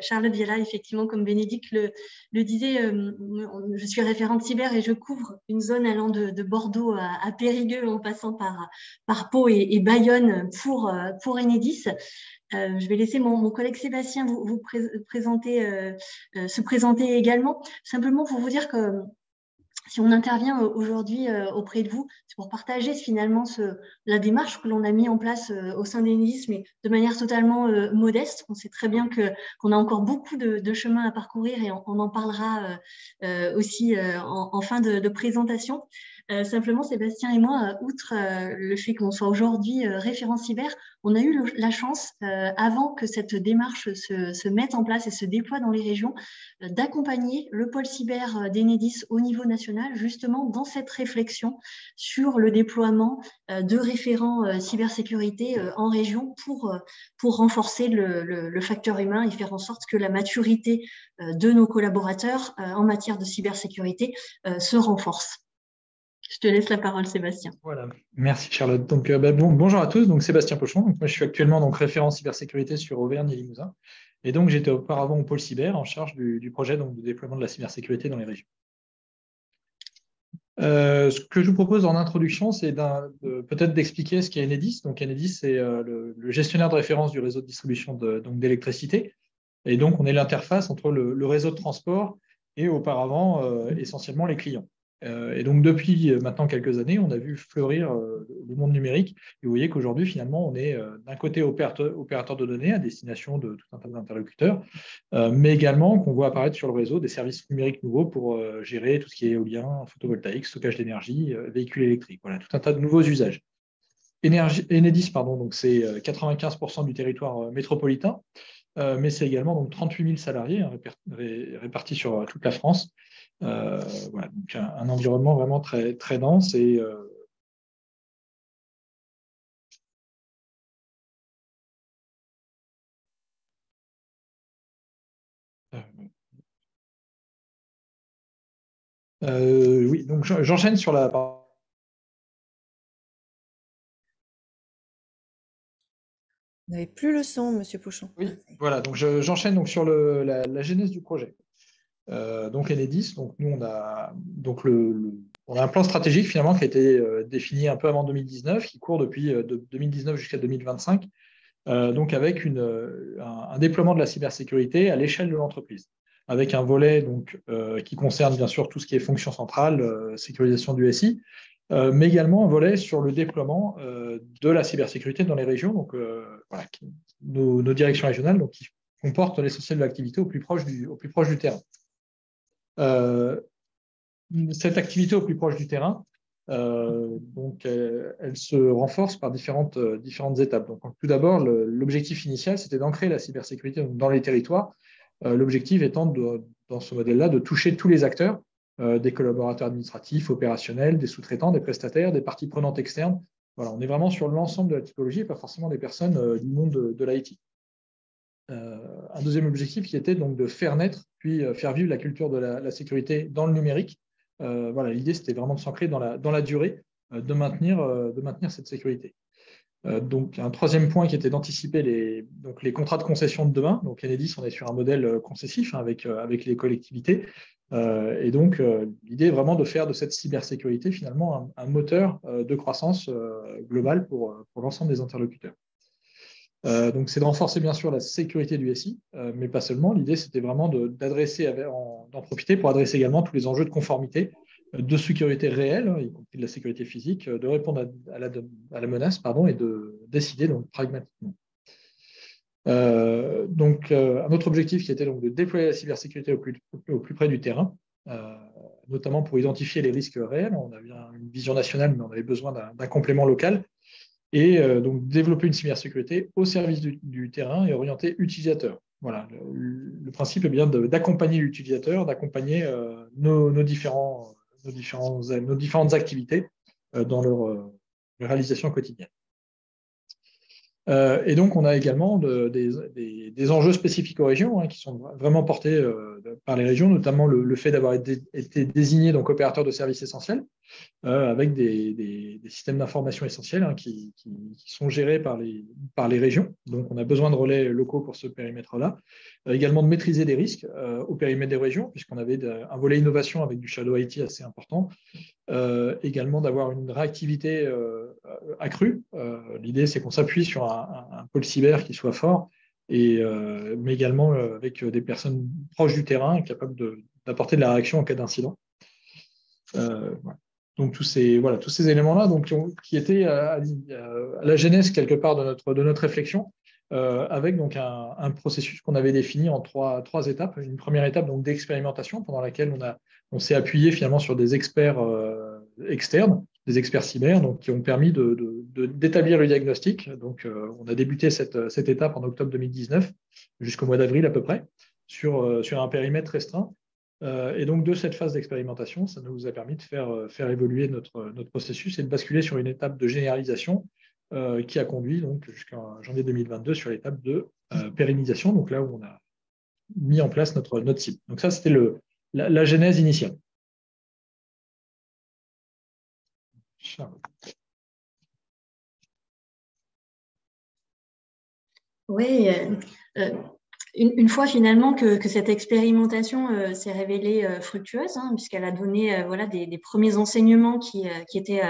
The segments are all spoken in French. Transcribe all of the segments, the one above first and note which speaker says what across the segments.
Speaker 1: Charlotte Viala, effectivement, comme Bénédicte le disait, je suis référente cyber et je couvre une zone allant de Bordeaux à Périgueux en passant par Pau et Bayonne pour Enedis. Je vais laisser mon collègue Sébastien vous présenter, se présenter également. Simplement pour vous dire que si on intervient aujourd'hui auprès de vous, c'est pour partager finalement la démarche que l'on a mis en place au sein d'Enedis, mais de manière totalement modeste. On sait très bien qu'on a encore beaucoup de chemin à parcourir et on en parlera aussi en fin de présentation. Simplement, Sébastien et moi, outre le fait qu'on soit aujourd'hui référent cyber, on a eu la chance, avant que cette démarche se mette en place et se déploie dans les régions, d'accompagner le pôle cyber d'Enedis au niveau national, justement dans cette réflexion sur le déploiement de référents cybersécurité en région pour renforcer le facteur humain et faire en sorte que la maturité de nos collaborateurs en matière de cybersécurité se renforce. Je te laisse la parole, Sébastien.
Speaker 2: Voilà, merci Charlotte. Donc, bonjour à tous, donc Sébastien Pochon. Donc, moi, je suis actuellement référent cybersécurité sur Auvergne et Limousin. Et donc, j'étais auparavant au pôle cyber en charge du projet de déploiement de la cybersécurité dans les régions. Ce que je vous propose en introduction, c'est peut-être d'expliquer ce qu'est Enedis. Donc, Enedis, c'est le gestionnaire de référence du réseau de distribution d'électricité. Et donc, on est l'interface entre le réseau de transport et auparavant, essentiellement, les clients. Et donc, depuis maintenant quelques années, on a vu fleurir le monde numérique. Et vous voyez qu'aujourd'hui, finalement, on est d'un côté opérateur de données à destination de tout un tas d'interlocuteurs, mais également qu'on voit apparaître sur le réseau des services numériques nouveaux pour gérer tout ce qui est éolien, photovoltaïque, stockage d'énergie, véhicules électriques. Voilà, tout un tas de nouveaux usages. Enedis, donc c'est 95% du territoire métropolitain, mais c'est également donc 38 000 salariés répartis sur toute la France. Voilà, donc un environnement vraiment très, très dense et oui, donc j'enchaîne sur la.
Speaker 3: Vous n'avez plus le son, Monsieur Pochon.
Speaker 2: Oui, voilà, donc j'enchaîne donc sur la genèse du projet. Donc Enedis, donc nous on a un plan stratégique finalement qui a été défini un peu avant 2019, qui court depuis 2019 jusqu'à 2025, donc avec un déploiement de la cybersécurité à l'échelle de l'entreprise, avec un volet qui concerne bien sûr tout ce qui est fonction centrale, sécurisation du SI, mais également un volet sur le déploiement de la cybersécurité dans les régions, donc voilà, nos directions régionales, donc qui comportent l'essentiel de l'activité au plus proche du terrain. Cette activité au plus proche du terrain, elle se renforce par différentes étapes. Donc, tout d'abord, l'objectif initial, c'était d'ancrer la cybersécurité dans les territoires. L'objectif étant, dans ce modèle-là, de toucher tous les acteurs, des collaborateurs administratifs, opérationnels, des sous-traitants, des prestataires, des parties prenantes externes. Voilà, on est vraiment sur l'ensemble de la typologie et pas forcément des personnes du monde de l'IT. Un deuxième objectif qui était donc de faire naître puis faire vivre la culture de la sécurité dans le numérique. Voilà, l'idée c'était vraiment de s'ancrer dans la durée, de maintenir cette sécurité. Donc un troisième point qui était d'anticiper les contrats de concession de demain. Donc Enedis, on est sur un modèle concessif avec les collectivités. Et donc l'idée est vraiment de faire de cette cybersécurité finalement un moteur de croissance globale pour l'ensemble des interlocuteurs. Donc, c'est de renforcer bien sûr la sécurité du SI, mais pas seulement. L'idée, c'était vraiment d'en profiter pour adresser également tous les enjeux de conformité, de sécurité réelle, y compris de la sécurité physique, de répondre à la menace, et de décider donc pragmatiquement. Un autre objectif qui était donc de déployer la cybersécurité au plus près du terrain, notamment pour identifier les risques réels. On avait une vision nationale, mais on avait besoin d'un complément local. Et donc développer une cybersécurité au service du terrain et orienté utilisateur. Voilà, le principe est bien d'accompagner l'utilisateur, d'accompagner nos différentes activités dans leur réalisation quotidienne. Et donc, on a également des enjeux spécifiques aux régions qui sont vraiment portés par les régions, notamment le fait d'avoir été désigné donc opérateur de services essentiels. avec des systèmes d'information essentiels qui sont gérés par les régions. Donc, on a besoin de relais locaux pour ce périmètre-là. Également de maîtriser des risques au périmètre des régions, puisqu'on avait un volet innovation avec du Shadow IT assez important. Également d'avoir une réactivité accrue. L'idée, c'est qu'on s'appuie sur un pôle cyber qui soit fort, mais également avec des personnes proches du terrain, capables d'apporter de la réaction en cas d'incident. Voilà. Donc tous ces éléments-là, qui étaient à la genèse quelque part de notre réflexion, avec donc un processus qu'on avait défini en trois étapes. Une première étape donc d'expérimentation pendant laquelle on s'est appuyé finalement sur des experts externes, des experts cyber, donc qui ont permis d'établir le diagnostic. Donc on a débuté cette étape en octobre 2019 jusqu'au mois d'avril à peu près sur un périmètre restreint. Et donc, de cette phase d'expérimentation, ça nous a permis de faire évoluer notre processus et de basculer sur une étape de généralisation qui a conduit donc jusqu'en janvier 2022 sur l'étape de pérennisation, donc là où on a mis en place notre cible. Donc ça, c'était la genèse initiale.
Speaker 1: Oui, une fois finalement que cette expérimentation s'est révélée fructueuse, puisqu'elle a donné des premiers enseignements qui étaient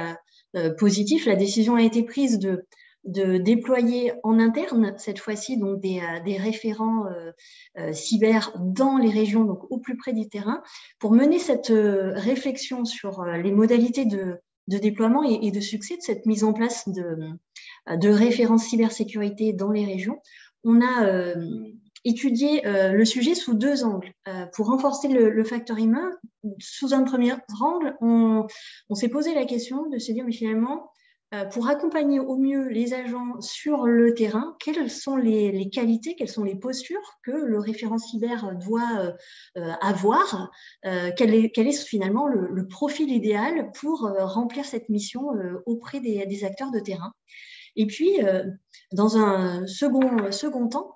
Speaker 1: positifs, la décision a été prise de déployer en interne, cette fois-ci, donc des référents cyber dans les régions, donc au plus près du terrain, pour mener cette réflexion sur les modalités de déploiement et de succès de cette mise en place de référents cybersécurité dans les régions. On a étudier le sujet sous deux angles. Pour renforcer le facteur humain, sous un premier angle, on s'est posé la question de se dire, mais finalement, pour accompagner au mieux les agents sur le terrain, quelles sont les qualités, quelles sont les postures que le référent cyber doit avoir, quel est finalement le profil idéal pour remplir cette mission auprès des acteurs de terrain. Et puis, dans un second temps,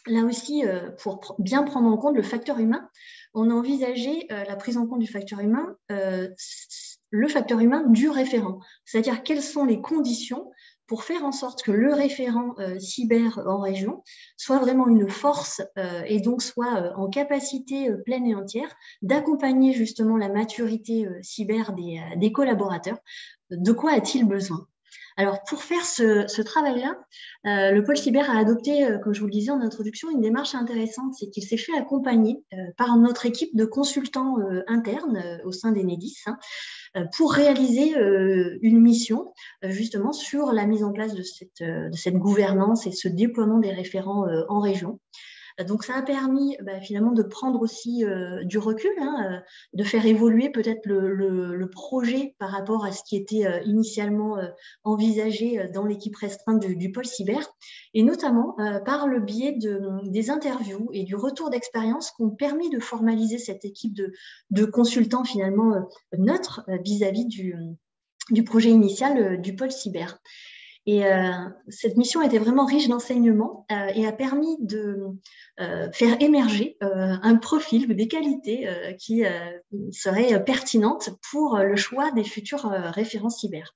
Speaker 1: là aussi, pour bien prendre en compte le facteur humain, on a envisagé la prise en compte du facteur humain, le facteur humain du référent. C'est-à-dire quelles sont les conditions pour faire en sorte que le référent cyber en région soit vraiment une force et donc soit en capacité pleine et entière d'accompagner justement la maturité cyber des collaborateurs. De quoi a-t-il besoin ? Alors, pour faire ce travail-là, le pôle cyber a adopté, comme je vous le disais en introduction, une démarche intéressante, c'est qu'il s'est fait accompagner par notre équipe de consultants internes au sein d'Enedis pour réaliser une mission justement sur la mise en place de cette gouvernance et ce déploiement des référents en région. Donc, ça a permis finalement de prendre aussi du recul, de faire évoluer peut-être le projet par rapport à ce qui était initialement envisagé dans l'équipe restreinte du pôle cyber, et notamment par le biais des interviews et du retour d'expérience qui ont permis de formaliser cette équipe de consultants finalement neutres vis-à-vis du projet initial du pôle cyber. Et cette mission était vraiment riche d'enseignements et a permis de faire émerger un profil ou des qualités qui seraient pertinentes pour le choix des futurs référents cyber.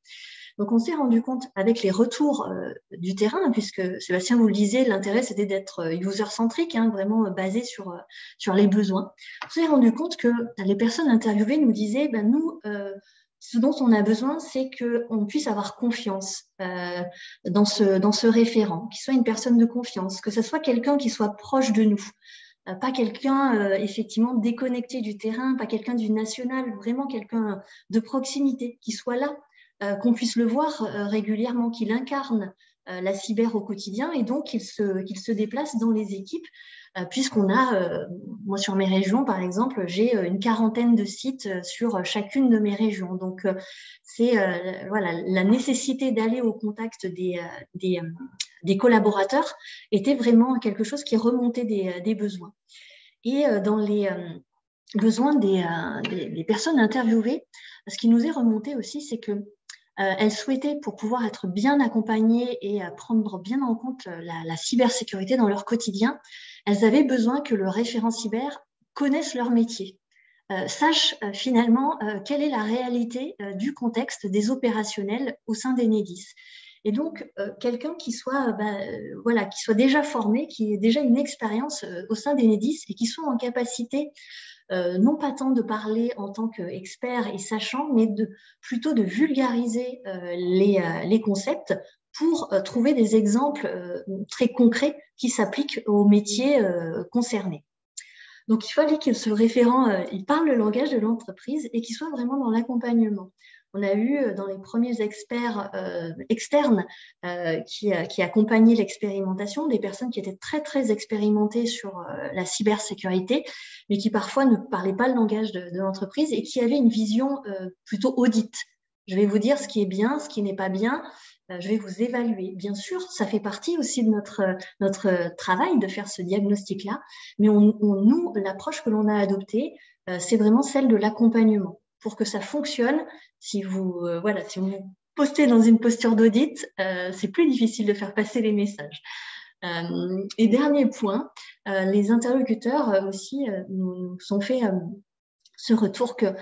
Speaker 1: Donc, on s'est rendu compte avec les retours du terrain, puisque Sébastien vous le disait, l'intérêt c'était d'être user-centrique, vraiment basé sur les besoins. On s'est rendu compte que les personnes interviewées nous disaient, nous, ce dont on a besoin, c'est qu'on puisse avoir confiance dans ce référent, qu'il soit une personne de confiance, que ce soit quelqu'un qui soit proche de nous, pas quelqu'un effectivement déconnecté du terrain, pas quelqu'un du national, vraiment quelqu'un de proximité, qui soit là, qu'on puisse le voir régulièrement, qu'il incarne la cyber au quotidien et donc qu'il se déplace dans les équipes, puisqu'on a, moi sur mes régions par exemple, j'ai une quarantaine de sites sur chacune de mes régions. Donc c'est la nécessité d'aller au contact des collaborateurs était vraiment quelque chose qui remontait des besoins. Et dans les besoins des personnes interviewées, ce qui nous est remonté aussi, c'est que elles souhaitaient, pour pouvoir être bien accompagnées et prendre bien en compte la cybersécurité dans leur quotidien, elles avaient besoin que le référent cyber connaisse leur métier, sache finalement quelle est la réalité du contexte des opérationnels au sein d'Enedis. Et donc, quelqu'un qui soit, qui soit déjà formé, qui ait déjà une expérience au sein d'Enedis et qui soit en capacité, non pas tant de parler en tant qu'expert et sachant, mais plutôt de vulgariser les concepts pour trouver des exemples très concrets qui s'appliquent aux métiers concernés. Donc, il fallait que ce référent, il parle le langage de l'entreprise et qu'il soit vraiment dans l'accompagnement. On a eu dans les premiers experts externes qui accompagnaient l'expérimentation des personnes qui étaient très, très expérimentées sur la cybersécurité, mais qui parfois ne parlaient pas le langage de l'entreprise et qui avaient une vision plutôt audit. Je vais vous dire ce qui est bien, ce qui n'est pas bien. Je vais vous évaluer. Bien sûr, ça fait partie aussi de notre travail de faire ce diagnostic-là, mais nous, l'approche que l'on a adoptée, c'est vraiment celle de l'accompagnement. Pour que ça fonctionne, si vous postez dans une posture d'audit, c'est plus difficile de faire passer les messages. Et dernier point, les interlocuteurs aussi nous ont fait ce retour que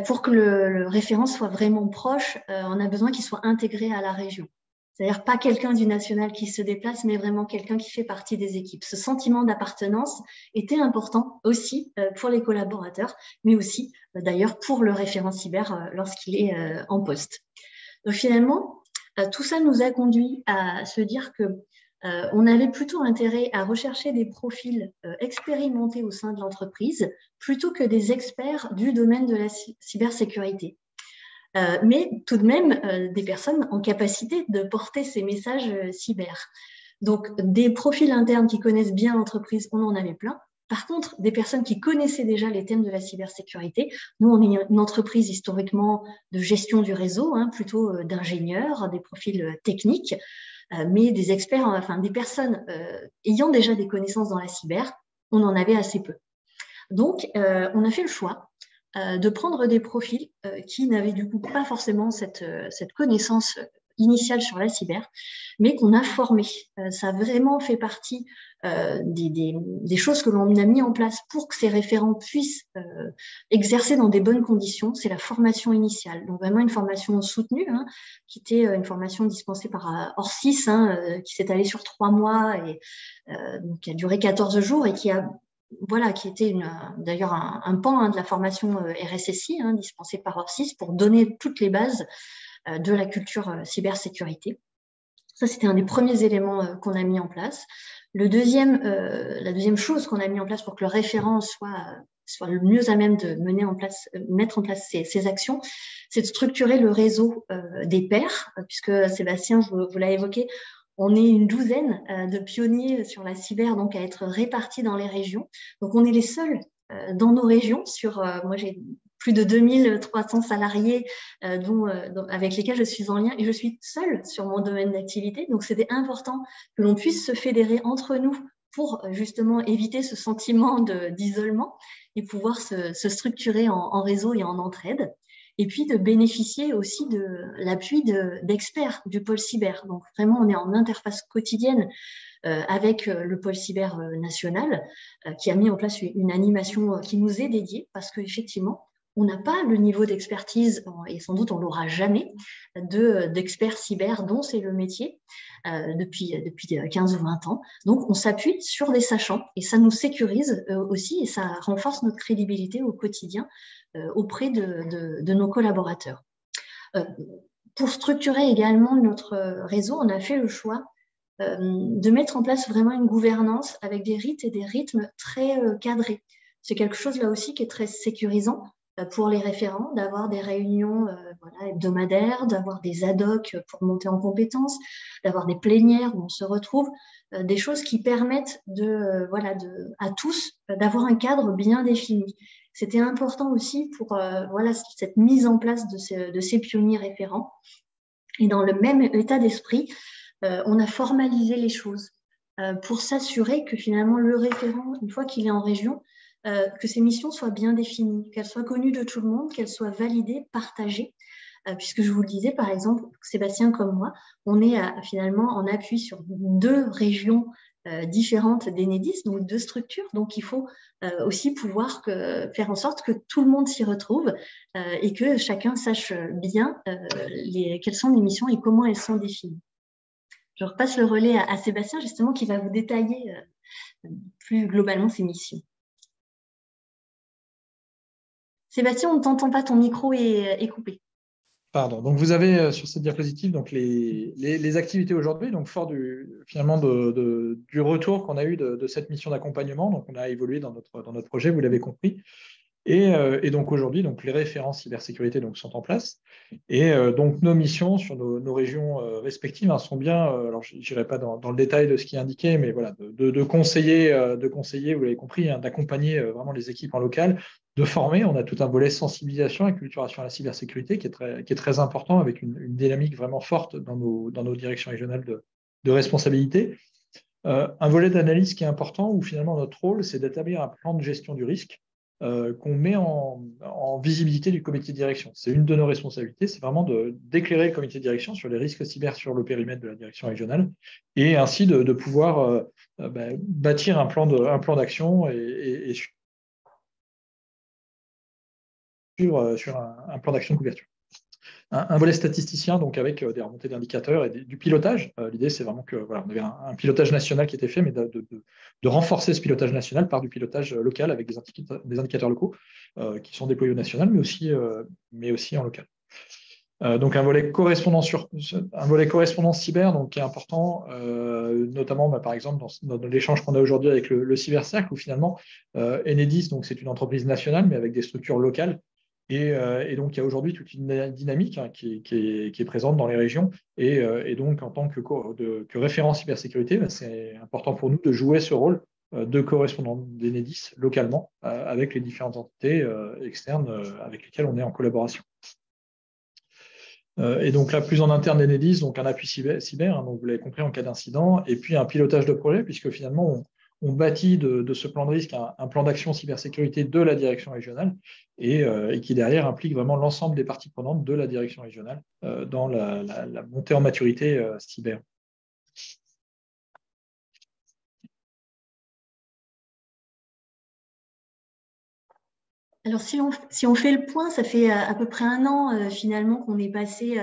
Speaker 1: pour que le référent soit vraiment proche, on a besoin qu'il soit intégré à la région. C'est-à-dire pas quelqu'un du national qui se déplace, mais vraiment quelqu'un qui fait partie des équipes. Ce sentiment d'appartenance était important aussi pour les collaborateurs, mais aussi d'ailleurs pour le référent cyber lorsqu'il est en poste. Donc finalement, tout ça nous a conduit à se dire que on avait plutôt intérêt à rechercher des profils expérimentés au sein de l'entreprise plutôt que des experts du domaine de la cybersécurité. Mais tout de même des personnes en capacité de porter ces messages cyber. Donc, des profils internes qui connaissent bien l'entreprise, on en avait plein. Par contre, des personnes qui connaissaient déjà les thèmes de la cybersécurité, nous, on est une entreprise historiquement de gestion du réseau, plutôt d'ingénieurs, des profils techniques, mais des experts, enfin des personnes ayant déjà des connaissances dans la cyber, on en avait assez peu. Donc, on a fait le choix de prendre des profils qui n'avaient du coup pas forcément cette connaissance initiale sur la cyber, mais qu'on a formé. Ça a vraiment fait partie des choses que l'on a mis en place pour que ces référents puissent exercer dans des bonnes conditions. C'est la formation initiale, donc vraiment une formation soutenue, qui était une formation dispensée par Orsys, qui s'est allée sur 3 mois et donc qui a duré 14 jours et qui était d'ailleurs un pan de la formation RSSI dispensée par Orsys pour donner toutes les bases de la culture cybersécurité. Ça, c'était un des premiers éléments qu'on a mis en place. La deuxième chose qu'on a mis en place pour que le référent soit le mieux à même de mettre en place ces actions, c'est de structurer le réseau des pairs, puisque Sébastien, vous l'avez évoqué, on est une douzaine de pionniers sur la cyber, donc à être répartis dans les régions. Donc, on est les seuls dans nos régions. Moi, j'ai plus de 2300 salariés avec lesquels je suis en lien et je suis seule sur mon domaine d'activité. Donc, c'était important que l'on puisse se fédérer entre nous pour justement éviter ce sentiment d'isolement et pouvoir se structurer en réseau et en entraide. Et puis de bénéficier aussi de l'appui d'experts du pôle cyber. Donc vraiment, on est en interface quotidienne avec le pôle cyber national qui a mis en place une animation qui nous est dédiée parce qu'effectivement, on n'a pas le niveau d'expertise, et sans doute on ne l'aura jamais, d'experts cyber dont c'est le métier depuis 15 ou 20 ans. Donc, on s'appuie sur des sachants et ça nous sécurise aussi et ça renforce notre crédibilité au quotidien auprès de nos collaborateurs. Pour structurer également notre réseau, on a fait le choix de mettre en place vraiment une gouvernance avec des rites et des rythmes très cadrés. C'est quelque chose là aussi qui est très sécurisant pour les référents, d'avoir des réunions hebdomadaires, d'avoir des ad hoc pour monter en compétences, d'avoir des plénières où on se retrouve, des choses qui permettent à tous d'avoir un cadre bien défini. C'était important aussi pour cette mise en place de ces pionniers référents. Et dans le même état d'esprit, on a formalisé les choses pour s'assurer que finalement le référent, une fois qu'il est en région, que ses missions soient bien définies, qu'elles soient connues de tout le monde, qu'elles soient validées, partagées. Puisque je vous le disais, par exemple, Sébastien comme moi, on est finalement en appui sur 2 régions différentes d'Enedis, donc 2 structures. Donc, il faut aussi pouvoir faire en sorte que tout le monde s'y retrouve et que chacun sache bien quelles sont les missions et comment elles sont définies. Je repasse le relais à Sébastien, justement, qui va vous détailler plus globalement ces missions. Sébastien, on ne t'entend pas, ton micro est coupé.
Speaker 2: Pardon. Donc, vous avez sur cette diapositive donc les activités aujourd'hui, donc fort finalement du retour qu'on a eu de cette mission d'accompagnement. Donc, on a évolué dans notre projet, vous l'avez compris. Et donc aujourd'hui, donc les références cybersécurité donc sont en place. Et donc nos missions sur nos régions respectives sont bien. Alors je n'irai pas dans le détail de ce qui est indiqué, mais voilà, de conseiller, vous l'avez compris, d'accompagner vraiment les équipes en local, de former. On a tout un volet sensibilisation et culturation à la cybersécurité qui est très important, avec une dynamique vraiment forte dans nos directions régionales de responsabilité. Un volet d'analyse qui est important, où finalement notre rôle, c'est d'établir un plan de gestion du risque qu'on met en visibilité du comité de direction. C'est une de nos responsabilités, c'est vraiment d'éclairer le comité de direction sur les risques cyber sur le périmètre de la direction régionale, et ainsi de pouvoir bâtir un plan d'action et suivre sur un plan d'action de couverture. Un volet statisticien, donc avec des remontées d'indicateurs et du pilotage. L'idée, c'est vraiment que on avait un pilotage national qui était fait, mais de renforcer ce pilotage national par du pilotage local avec des indicateurs locaux qui sont déployés au national, mais aussi en local. Donc un volet correspondance cyber, donc qui est important, notamment par exemple dans l'échange qu'on a aujourd'hui avec le cybercercle, où finalement Enedis, donc c'est une entreprise nationale, mais avec des structures locales. Et donc, il y a aujourd'hui toute une dynamique qui est présente dans les régions. Et donc, en tant que référent cybersécurité, c'est important pour nous de jouer ce rôle de correspondant d'Enedis localement avec les différentes entités externes avec lesquelles on est en collaboration. Et donc là, plus en interne d'Enedis, donc un appui cyber, donc vous l'avez compris, en cas d'incident, et puis un pilotage de projet, puisque finalement, on bâtit de ce plan de risque un plan d'action cybersécurité de la direction régionale et qui derrière implique vraiment l'ensemble des parties prenantes de la direction régionale dans la montée en maturité cyber.
Speaker 1: Alors, si on fait le point, ça fait à peu près 1 an finalement qu'on est passé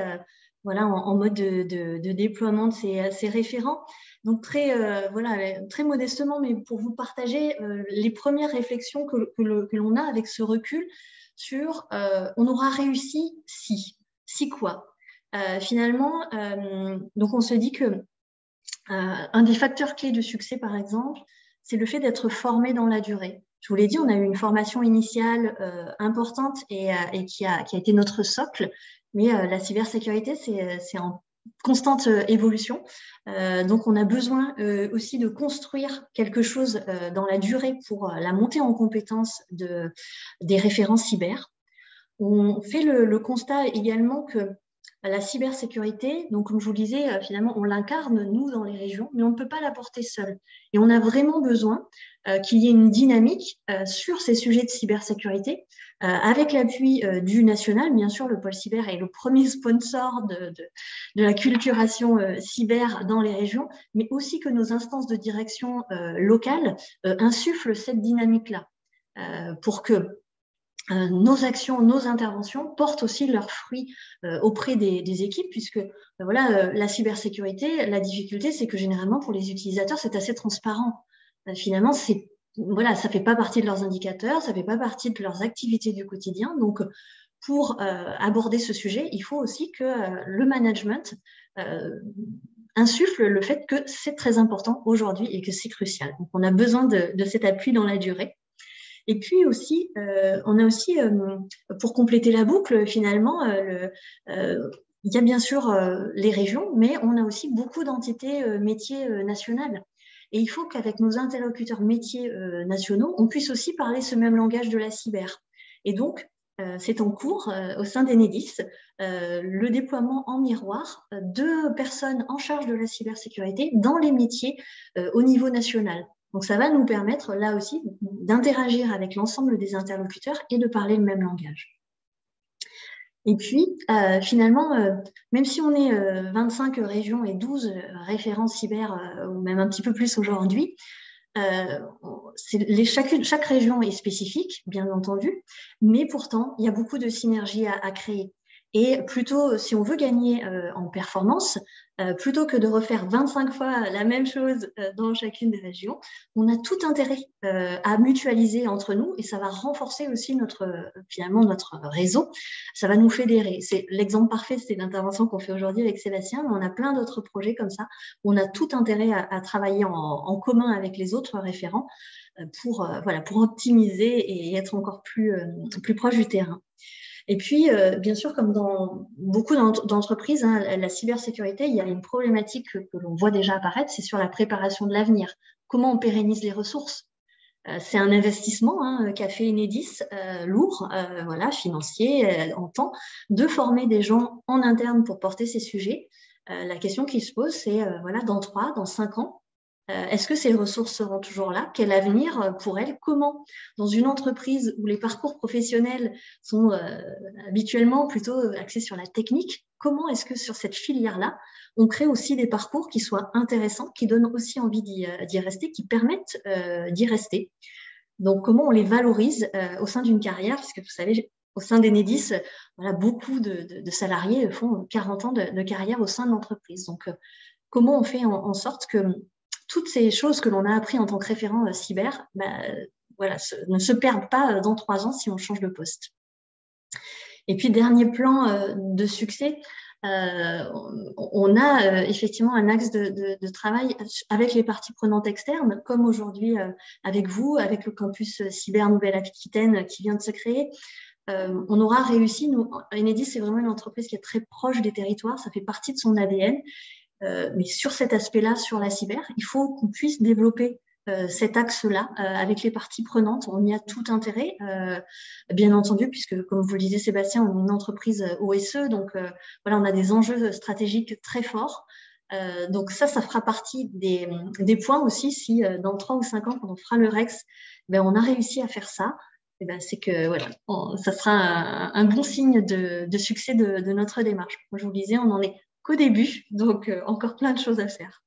Speaker 1: en mode de déploiement de ces référents. Donc, très modestement, mais pour vous partager les premières réflexions que l'on a avec ce recul sur on aura réussi si quoi. Finalement, donc on se dit que un des facteurs clés de succès, par exemple, c'est le fait d'être formé dans la durée. Je vous l'ai dit, on a eu une formation initiale importante et qui a été notre socle, mais la cybersécurité, c'est en constante évolution. Donc, on a besoin aussi de construire quelque chose dans la durée pour la montée en compétences des référents cyber. On fait le constat également que la cybersécurité, donc comme je vous le disais, finalement, on l'incarne, nous, dans les régions, mais on ne peut pas la porter seule. Et on a vraiment besoin qu'il y ait une dynamique sur ces sujets de cybersécurité, avec l'appui du national. Bien sûr, le pôle cyber est le premier sponsor de la culturation cyber dans les régions, mais aussi que nos instances de direction locales insufflent cette dynamique-là pour que nos actions, nos interventions portent aussi leurs fruits auprès des équipes, puisque la cybersécurité, la difficulté, c'est que généralement pour les utilisateurs, c'est assez transparent. Finalement, ça fait pas partie de leurs indicateurs, ça fait pas partie de leurs activités du quotidien. Donc, pour aborder ce sujet, il faut aussi que le management insuffle le fait que c'est très important aujourd'hui et que c'est crucial. Donc, on a besoin de cet appui dans la durée. Et puis aussi, on a aussi, pour compléter la boucle, finalement, il y a bien sûr les régions, mais on a aussi beaucoup d'entités métiers nationales. Et il faut qu'avec nos interlocuteurs métiers nationaux, on puisse aussi parler ce même langage de la cyber. Et donc, c'est en cours au sein d'Enedis, le déploiement en miroir de personnes en charge de la cybersécurité dans les métiers au niveau national. Donc, ça va nous permettre, là aussi, d'interagir avec l'ensemble des interlocuteurs et de parler le même langage. Et puis, finalement, même si on est 25 régions et 12 référents cyber, ou même un petit peu plus aujourd'hui, chaque région est spécifique, bien entendu, mais pourtant, il y a beaucoup de synergies à créer. Et plutôt, si on veut gagner en performance, plutôt que de refaire 25 fois la même chose dans chacune des régions, on a tout intérêt à mutualiser entre nous et ça va renforcer aussi finalement notre réseau. Ça va nous fédérer. L'exemple parfait, c'est l'intervention qu'on fait aujourd'hui avec Sébastien, mais on a plein d'autres projets comme ça. On a tout intérêt à travailler en commun avec les autres référents pour optimiser et être encore plus proche du terrain. Et puis, bien sûr, comme dans beaucoup d'entreprises, hein, la cybersécurité, il y a une problématique que l'on voit déjà apparaître, c'est sur la préparation de l'avenir. Comment on pérennise les ressources? C'est un investissement qu'a fait Enedis, lourd, financier, en temps, de former des gens en interne pour porter ces sujets. La question qui se pose, c'est dans 3, dans 5 ans, est-ce que ces ressources seront toujours là? Quel avenir pour elles? Comment, dans une entreprise où les parcours professionnels sont habituellement plutôt axés sur la technique, comment est-ce que sur cette filière-là, on crée aussi des parcours qui soient intéressants, qui donnent aussi envie d'y rester, qui permettent d'y rester? Donc, comment on les valorise au sein d'une carrière? Parce que vous savez, au sein d'Enedis, beaucoup de salariés font 40 ans de carrière au sein de l'entreprise. Donc, comment on fait en sorte que toutes ces choses que l'on a appris en tant que référent cyber ne se perdent pas dans 3 ans si on change de poste. Et puis, dernier plan de succès, on a effectivement un axe de travail avec les parties prenantes externes, comme aujourd'hui avec vous, avec le campus cyber Nouvelle-Aquitaine qui vient de se créer. On aura réussi, Enedis, c'est vraiment une entreprise qui est très proche des territoires, ça fait partie de son ADN. Mais sur cet aspect-là, sur la cyber, il faut qu'on puisse développer cet axe-là avec les parties prenantes. On y a tout intérêt, bien entendu, puisque, comme vous le disiez, Sébastien, on est une entreprise OSE, donc on a des enjeux stratégiques très forts. Donc ça fera partie des points aussi, si dans 3 ou 5 ans, quand on fera le REX, on a réussi à faire ça. C'est que ça sera un bon signe de succès de notre démarche. Comme je vous le disais, on en est qu'au début, donc encore plein de choses à faire.